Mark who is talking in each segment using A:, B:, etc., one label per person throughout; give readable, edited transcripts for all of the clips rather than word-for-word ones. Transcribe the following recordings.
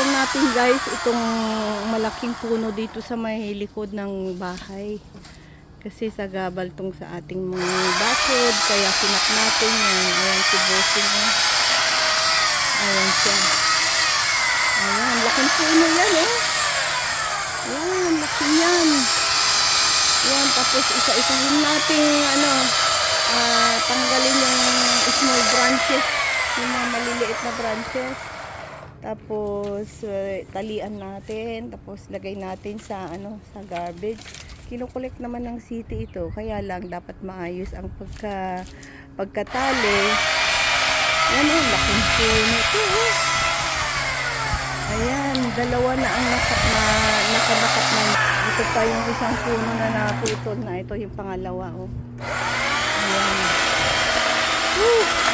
A: pinutol natin guys itong malaking puno dito sa may likod ng bahay. Kasi sagabal tong sa ating mga bakod. Kaya kinak natin yan. Ayan si Bossing. Ayan siya. Ayan, laking puno yan eh. Ayan, laki yan. Ayan, tapos isa-isahin natin tanggalin yung small branches. Yung mga maliliit na branches. Tapos talian natin, tapos lagay natin sa sa garbage. Kinukolekt naman ng city ito, kaya lang dapat maayos ang pagkatali. Yan oh, laking puno ito oh. Ayan, dalawa na ang nakabakap na. Ito pa yung isang puno na naputol na. Ito yung pangalawa oh. Ayan.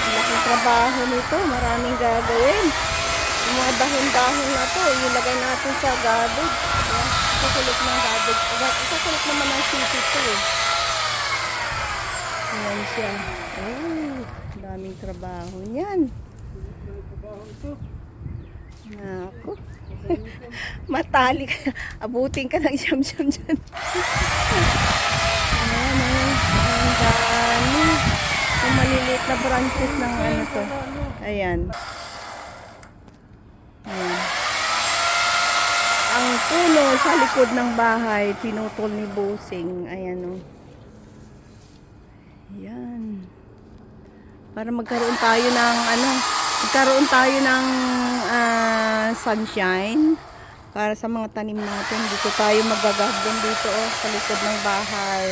A: Laking trabaho nito, maraming gagawin. Yung mga dahon-dahon na to, ilagay natin sa garbage. Ayan, kakulit ng garbage. Kakulit naman ng city to eh. Ayan siya. Oh, daming trabaho niyan. Naku. Matalik. Abutin ka ng siyam-siyam dyan. Ayan, ang dami. Yung maliliit na branches ng to. Ayan. Ayan. Ang puno sa likod ng bahay, pinutol ni Bossing. Ayan o. Ayan. Para magkaroon tayo ng sunshine para sa mga tanim natin. Dito tayo magagarden dito oh, sa likod ng bahay.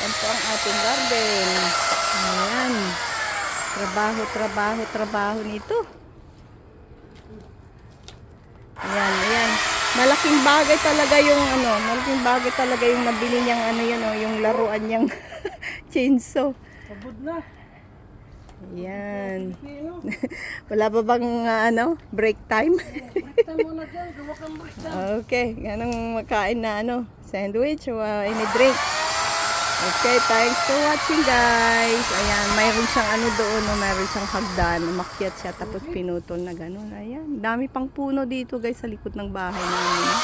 A: Yan po ang ating garden. Ayan. Trabaho nito. Ayan, ayan. Malaking bagay talaga yung nabili niyang yung laruan niyang chainsaw.
B: Pagod na.
A: Ayan. Wala pa bang break time?
B: Break time muna dyan. Gawa kang break time.
A: Okay, ganang makain na sandwich o any drink. Okay, thanks for watching guys. Ayan, mayroon siyang doon, mayroon siyang hagdan. Umakyat siya tapos pinutol na ganun. Ayan, dami pang puno dito guys sa likod ng bahay namin.